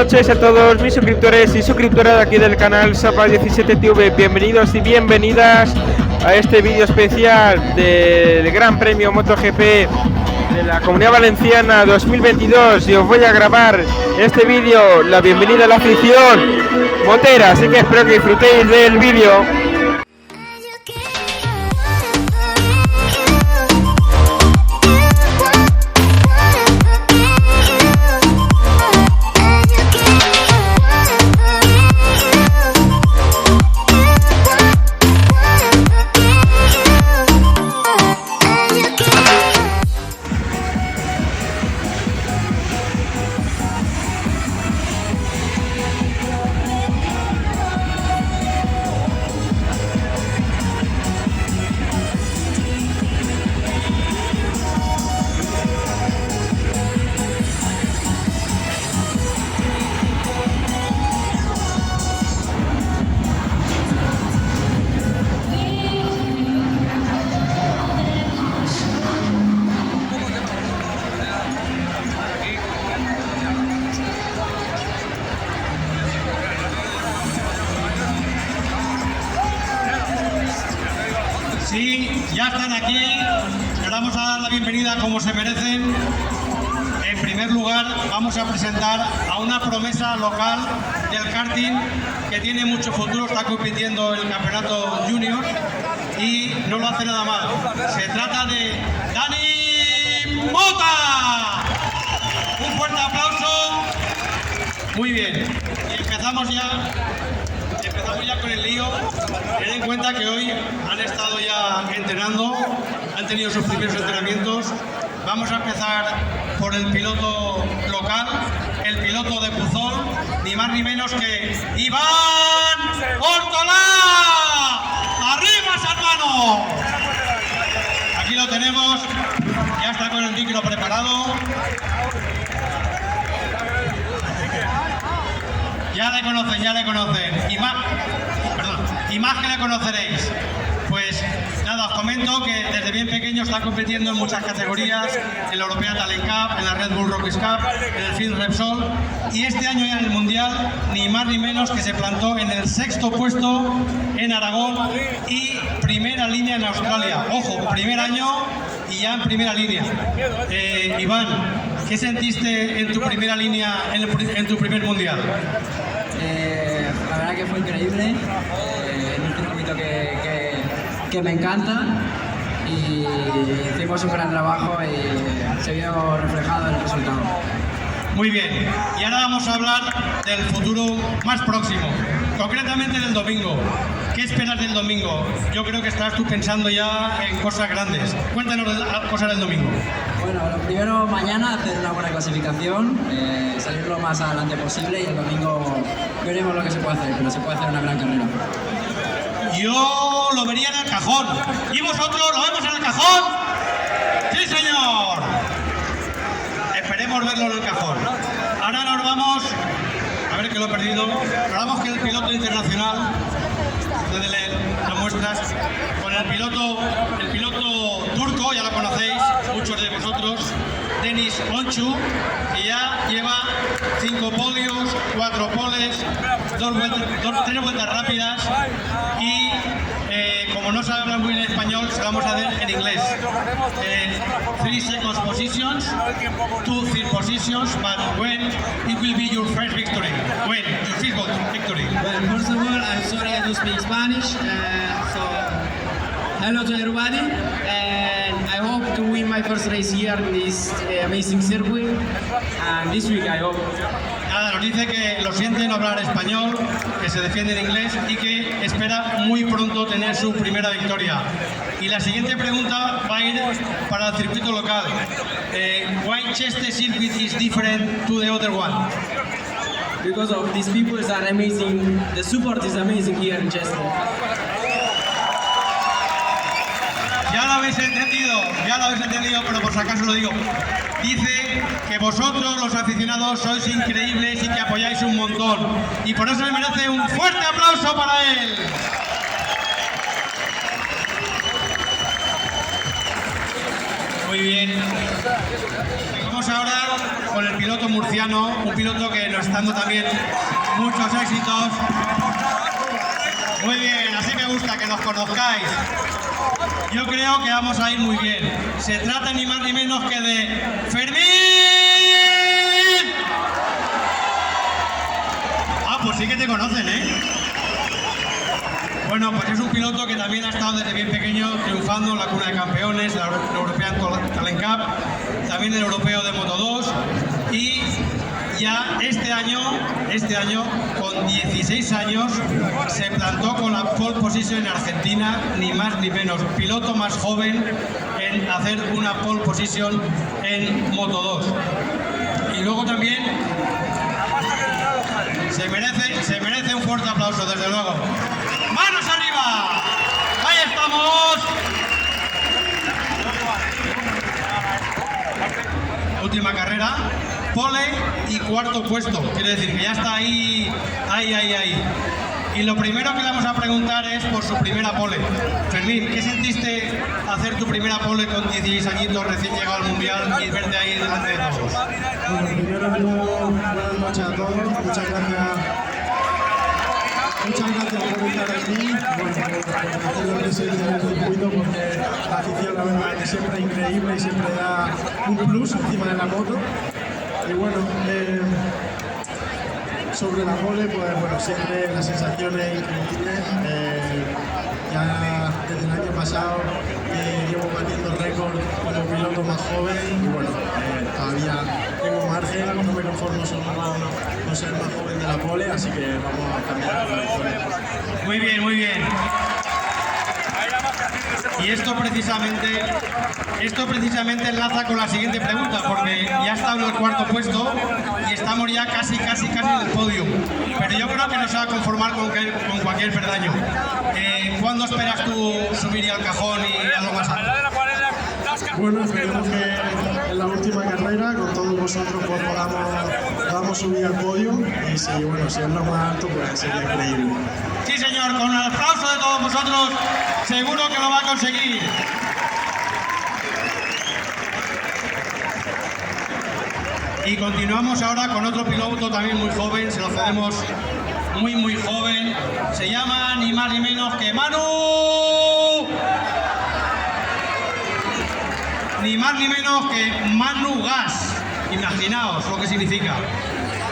noches a todos mis suscriptores y suscriptoras de aquí del canal Sapa17TV. Bienvenidos y bienvenidas a este vídeo especial del Gran Premio MotoGP de la Comunidad Valenciana 2022. Y os voy a grabar este vídeo, la bienvenida a la afición motera, así que espero que disfrutéis del vídeo. Sí, ya están aquí, les vamos a dar la bienvenida como se merecen. En primer lugar, vamos a presentar a una promesa local del karting que tiene mucho futuro, está compitiendo en el campeonato junior y no lo hace nada mal. Se trata de Dani Mota. Un fuerte aplauso. Muy bien, y empezamos ya con el lío. Ten en cuenta que hoy han estado ya entrenando, han tenido sus primeros entrenamientos. Vamos a empezar por el piloto local, el piloto de Puzol, ni más ni menos que Iván Ortolá. ¡Arriba, hermano! Aquí lo tenemos, ya está con el micro preparado. Ya le conocen. Y más que le conoceréis. Pues nada, os comento que desde bien pequeño está compitiendo en muchas categorías, en la European Talent Cup, en la Red Bull Rookies Cup, en el Field Repsol, y este año ya en el Mundial, ni más ni menos que se plantó en el 6º puesto en Aragón y primera línea en Australia. Ojo, primer año y ya en primera línea. Iván, ¿qué sentiste en tu primera línea, en tu primer Mundial? La verdad que fue increíble, en un circuito que me encanta y hicimos un gran trabajo y se vio reflejado en el resultado. Muy bien, y ahora vamos a hablar del futuro más próximo, concretamente del domingo. ¿Qué esperas del domingo? Yo creo que estás tú pensando ya en cosas grandes. Cuéntanos cosas del domingo. Bueno, lo primero, mañana hacer una buena clasificación, salir lo más adelante posible y el domingo veremos lo que se puede hacer, pero se puede hacer una gran carrera. Yo lo vería en el cajón. ¿Y vosotros lo vemos en el cajón? ¡Sí, señor! Esperemos verlo en el cajón. Ahora nos vamos, a ver que lo he perdido, nos vamos con el piloto internacional, lo muestras, con el piloto turco, ya lo conocéis, muchos de vosotros, Deniz Öncü, que ya lleva 5 podios, 4 poles, 3 vueltas rápidas y como no sabe hablar muy bien español, se lo vamos a hacer en inglés. 3 seconds positions, 2 third positions, but when it will be your first victory? When? Your first victory? Well, first of all, I'm sorry I don't speak Spanish, so hello to everybody, and I hope to win my first race here in this amazing circuit, and this week I hope. Nada, nos dice que lo siente no hablar español, que se defiende en inglés y que espera muy pronto tener su primera victoria. Y la siguiente pregunta va a ir para el circuito local. Why Chester circuit is different to the other one? Because of these people are amazing, the support is amazing here in Chester. Ya lo habéis entendido, pero por si acaso lo digo. Dice que vosotros, los aficionados, sois increíbles y que apoyáis un montón. Y por eso me merece un fuerte aplauso para él. Muy bien. Vamos ahora con el piloto murciano, un piloto que nos está dando también muchos éxitos. Muy bien, así me gusta que nos conozcáis. Yo creo que vamos a ir muy bien. Se trata ni más ni menos que de Fermín. Ah, pues sí que te conocen, ¿eh? Bueno, pues es un piloto que también ha estado desde bien pequeño triunfando en la cuna de campeones, la European Talent Cup, también el europeo de Moto 2 y ya este año, con 16 años, se plantó con la pole position en Argentina, ni más ni menos, piloto más joven en hacer una pole position en Moto 2. Y luego también se merece un fuerte aplauso, desde luego. ¡Manos arriba! ¡Ahí estamos! Última carrera, pole y cuarto puesto. Quiere decir que ya está ahí. Y lo primero que le vamos a preguntar es por su primera pole. Fermín, ¿qué sentiste hacer tu primera pole con 16 añitos, recién llegado al Mundial y verte ahí delante de todos? Bueno, primero de todo, buenas noches a todos. Muchas gracias por estar aquí, bueno, por hacerlo presente en el circuito, porque la afición la verdad que siempre es increíble y siempre da un plus encima de la moto. Y bueno, sobre la pole, pues bueno, siempre las sensaciones increíbles. Ya desde el año pasado llevo batiendo récord como piloto más joven y bueno, todavía tengo margen, no me conformo solo con ser más joven de la pole, así que vamos a cambiar la victoria. Muy bien, muy bien. Y esto precisamente enlaza con la siguiente pregunta, porque ya está en el cuarto puesto y estamos ya casi en el podio. Pero yo creo que no se va a conformar con cualquier peldaño. ¿Cuándo esperas tú subir al cajón y algo más alto? Bueno, esperemos que en la última carrera con todos vosotros pues, podamos subir al podio y si es lo más alto pues sería increíble. Sí señor, con el aplauso de todos vosotros seguro que lo va a conseguir. Y continuamos ahora con otro piloto también muy joven, se lo cedemos muy joven, se llama ni más ni menos que Manu. Ni más ni menos que Manu Gas, imaginaos lo que significa.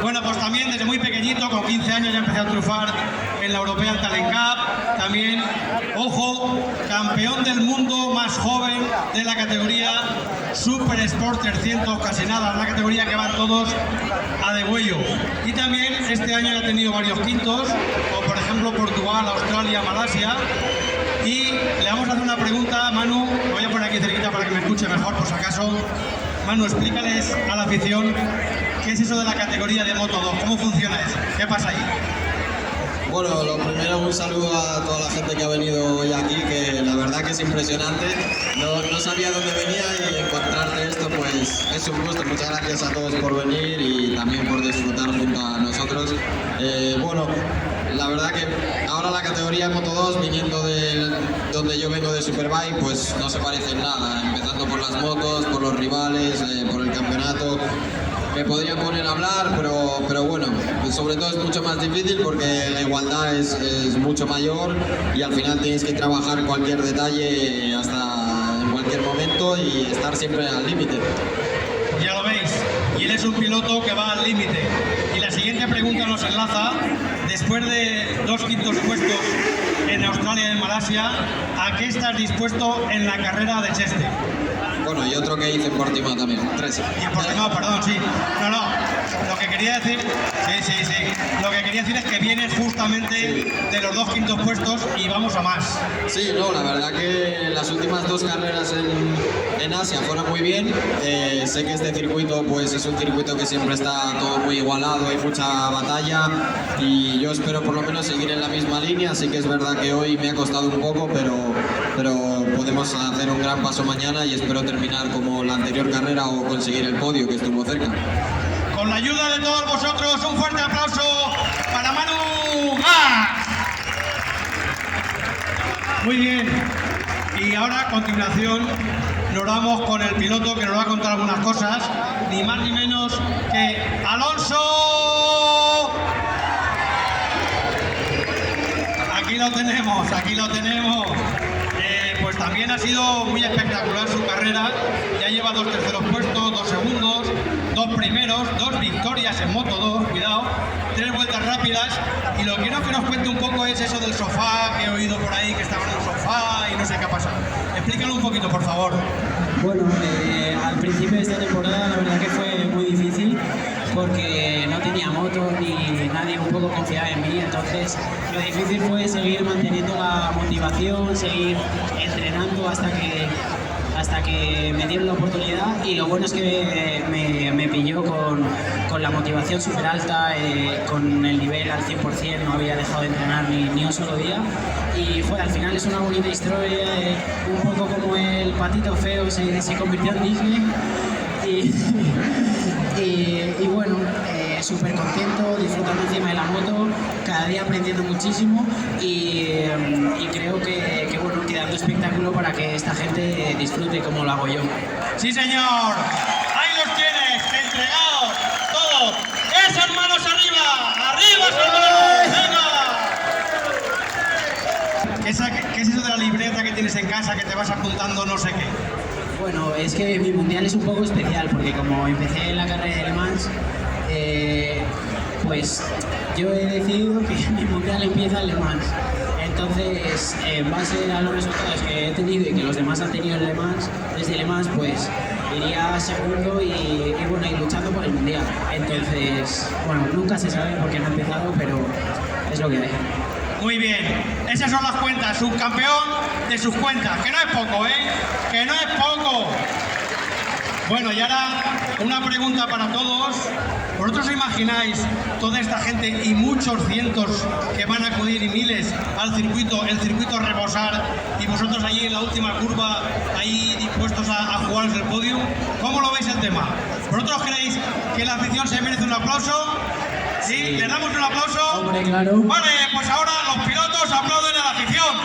Bueno, pues también desde muy pequeñito, con 15 años ya empecé a triunfar en la European Talent Cup, también, ojo, campeón del mundo más joven de la categoría Super Sport 300, casi nada, la categoría que van todos a degüello. Y también este año he tenido varios quintos, como por ejemplo Portugal, Australia, Malasia. Y le vamos a hacer una pregunta a Manu, lo voy a poner aquí cerquita para que me escuche mejor por si acaso. Manu, explícales a la afición qué es eso de la categoría de Moto 2, cómo funciona eso, qué pasa ahí. Bueno, lo primero un saludo a toda la gente que ha venido hoy aquí, que la verdad que es impresionante. No sabía dónde venía y encontrarte esto pues es un gusto. Muchas gracias a todos por venir y también por disfrutar junto a nosotros. Bueno, la verdad que ahora la categoría Moto 2, viniendo de donde yo vengo de Superbike, pues no se parece en nada, empezando por las motos, por los rivales, por el campeonato. Me podría poner a hablar, pero bueno, sobre todo es mucho más difícil porque la igualdad es mucho mayor y al final tienes que trabajar cualquier detalle hasta en cualquier momento y estar siempre al límite. Pues ya lo veis, y él es un piloto que va al límite. Y la siguiente pregunta nos enlaza, después de 2 quintos puestos en Australia y en Malasia, ¿a qué estás dispuesto en la carrera de Cheste? Bueno, y otro que hice en Portimao también, 3. Y en Portimao, perdón, sí. No, lo que quería decir, sí. Lo que quería decir es que vienes justamente de los 2 quintos puestos y vamos a más. Sí, no, la verdad que las últimas 2 carreras en Asia fueron muy bien. Sé que este circuito pues es un circuito que siempre está todo muy igualado, hay mucha batalla y yo espero por lo menos seguir en la misma línea. Así que es verdad que hoy me ha costado un poco, pero podemos hacer un gran paso mañana y espero terminar como la anterior carrera o conseguir el podio, que estuvo cerca. Con la ayuda de todos vosotros, un fuerte aplauso para Manu Gas. Muy bien. Y ahora, a continuación, nos vamos con el piloto que nos va a contar algunas cosas, ni más ni menos que Alonso. Aquí lo tenemos, aquí lo tenemos. Pues también ha sido muy espectacular su carrera. Ya lleva 2 terceros puestos, 2 segundos, 2 primeros, 2 victorias en Moto 2, cuidado, 3 vueltas rápidas. Y lo que quiero que nos cuente un poco es eso del sofá, que he oído por ahí que estaba en el sofá y no sé qué ha pasado. Explícalo un poquito, por favor. Bueno, al principio de esta temporada la verdad que fue muy difícil porque no tenía moto ni nadie un poco confiaba en mí, entonces lo difícil fue seguir manteniendo la motivación, seguir entrenando hasta que me dieron la oportunidad, y lo bueno es que me pilló con la motivación súper alta, con el nivel al 100%, no había dejado de entrenar ni un solo día, y al final es una bonita historia, un poco como el patito feo se convirtió en Disney, y bueno, súper contento, disfrutando encima de la moto, cada día aprendiendo muchísimo, y creo que bueno, que dando espectáculo para que esta gente disfrute como lo hago yo. Sí, señor. Ahí los tienes, entregados, todos. ¡Esas manos arriba! ¡Arriba esas manos! Venga. ¿Qué es eso de la libreta que tienes en casa que te vas apuntando no sé qué? Bueno, es que mi mundial es un poco especial porque como empecé en la carrera de Le Mans, pues yo he decidido que mi mundial empieza en Le Mans. Entonces, en base a los resultados que he tenido y que los demás han tenido en Le Mans, desde Le Mans, pues iría segundo y bueno, y luchando por el mundial. Entonces, bueno, nunca se sabe por qué no he empezado, pero es lo que hay. Muy bien, esas son las cuentas, subcampeón de sus cuentas, que no es poco, que no es poco. Bueno, y ahora una pregunta para todos. ¿Vosotros os imagináis toda esta gente y muchos cientos que van a acudir y miles al circuito, el circuito a rebosar, y vosotros allí en la última curva, ahí dispuestos a jugaros el podio? ¿Cómo lo veis el tema? ¿Vosotros creéis que la afición se merece un aplauso? ¿Sí? ¿Le damos un aplauso? Hombre, claro. Vale, pues ahora los pilotos aplauden a la afición.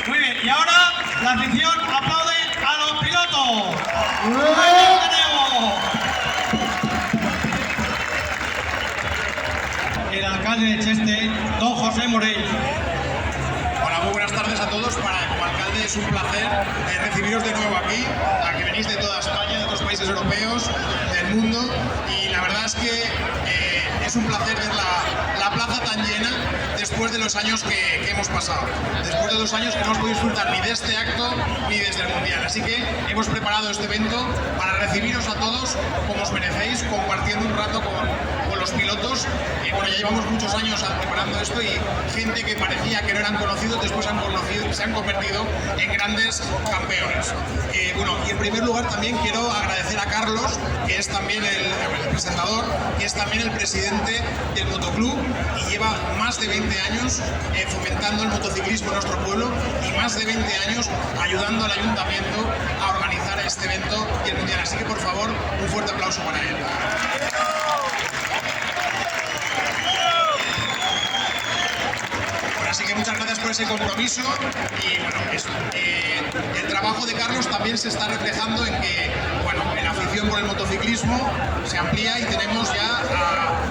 Muy bien, y ahora la afición aplaude a los pilotos. ¡Ahí lo tenemos! El alcalde de Cheste, don José Morell. Hola, muy buenas tardes a todos. Como alcalde es un placer recibiros de nuevo aquí, a que venís de toda España, de otros países europeos, del mundo, y la verdad es que es un placer ver la plaza tan llena después de los años que hemos pasado, después de 2 años que no hemos podido disfrutar ni de este acto ni desde el Mundial, así que hemos preparado este evento para recibiros a todos como os merecéis, compartiendo un rato con los pilotos. Bueno, ya llevamos muchos años preparando esto y gente que parecía que no eran conocidos, después se han convertido en grandes campeones. Bueno, y en primer lugar también quiero agradecer a Carlos, que es también el presentador, que es también el presidente del motoclub y lleva más de 20 años fomentando el motociclismo en nuestro pueblo y más de 20 años ayudando al ayuntamiento a organizar este evento y el mundial. Así que por favor, un fuerte aplauso para él. Así que muchas gracias por ese compromiso y bueno, el trabajo de Carlos también se está reflejando en que, bueno, en la afición por el motociclismo se amplía y tenemos ya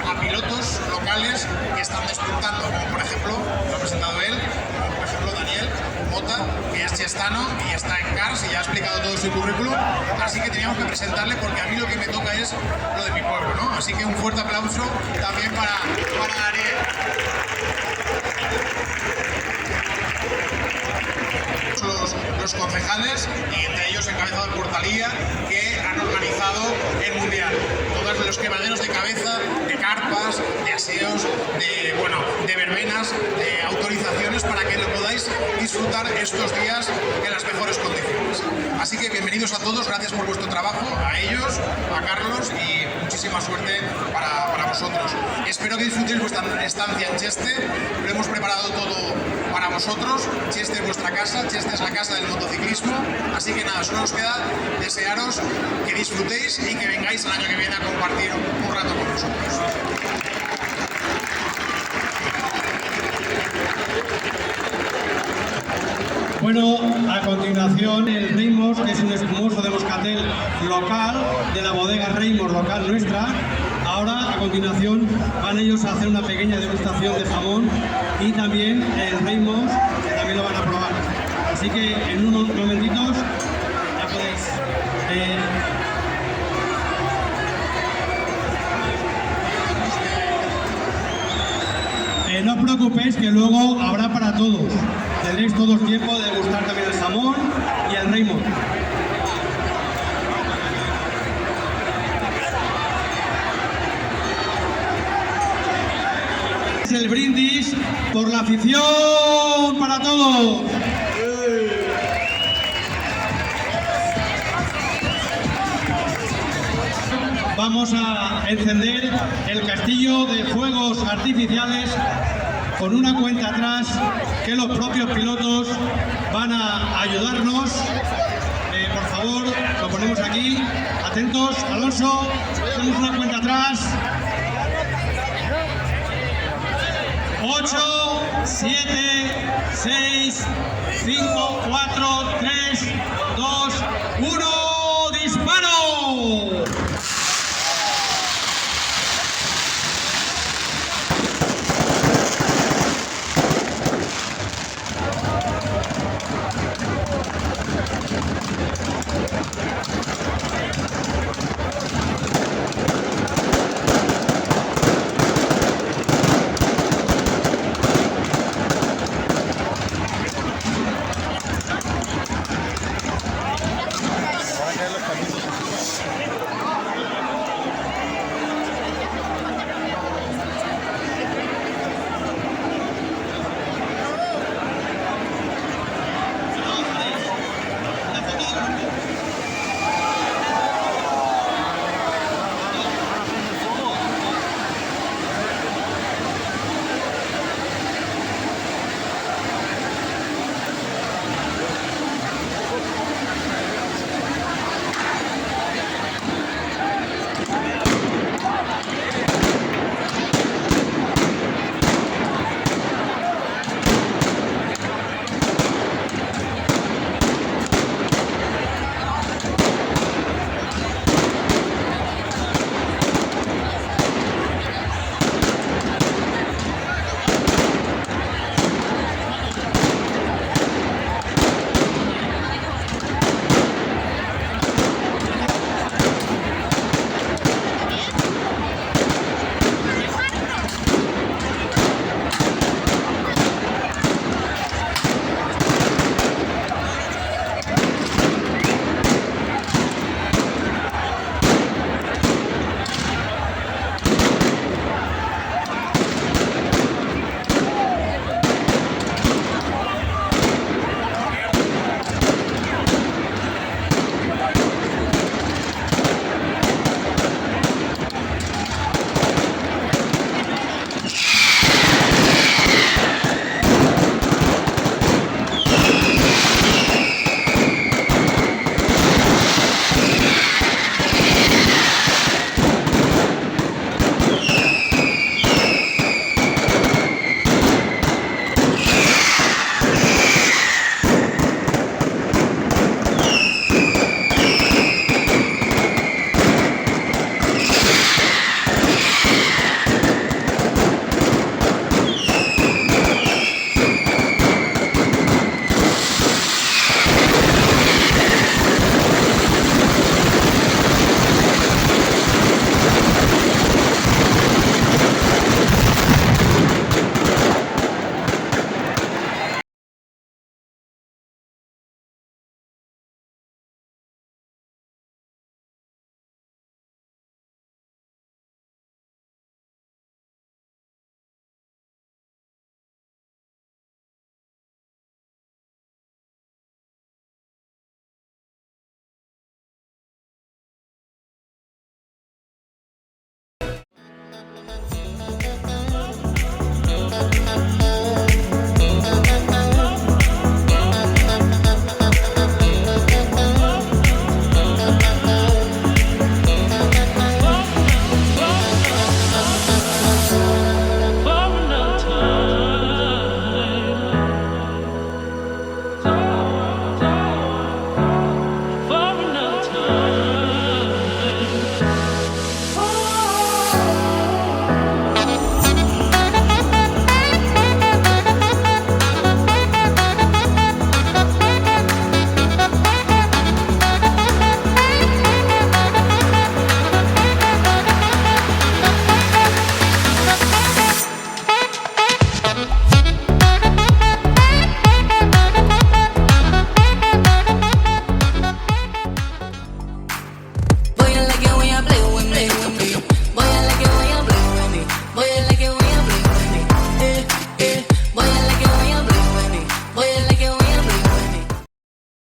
a pilotos locales que están despuntando, como por ejemplo, lo ha presentado él, como por ejemplo Daniel Mota, que es chestano y está en Cars y ya ha explicado todo su currículum, así que teníamos que presentarle porque a mí lo que me toca es lo de mi pueblo, ¿no? Así que un fuerte aplauso también para Daniel. Los concejales, y entre ellos encabezado el Portalía, que han organizado el Mundial. Todos los quemaderos de cabeza, de carpas, de aseos, de verbenas, de autorizaciones para que lo podáis disfrutar estos días en las mejores condiciones. Así que bienvenidos a todos, gracias por vuestro trabajo, a ellos, a Carlos, y muchísima suerte para vosotros. Espero que disfrutéis vuestra estancia en Cheste, lo hemos preparado todo para vosotros. Cheste es vuestra casa, Cheste es la casa del motociclismo, así que nada, solo nos queda desearos que disfrutéis y que vengáis el año que viene a compartir un rato con nosotros. Bueno, a continuación el Reimos, que es un espumoso de moscatel local, de la bodega Reimos local nuestra. Ahora, a continuación, van ellos a hacer una pequeña degustación de jamón y también el Reimos, que también lo van a probar. Así que en unos momentitos ya podéis... no os preocupéis que luego habrá para todos. Tendréis todos tiempo de degustar también el jamón y el Reimos. Es el brindis por la afición para todos. Vamos a encender el castillo de fuegos artificiales con una cuenta atrás que los propios pilotos van a ayudarnos. Por favor, lo ponemos aquí. Atentos, Alonso, hacemos una cuenta atrás. 8, 7, 6, 5, 4, 3, 2, 1, ¡disparo!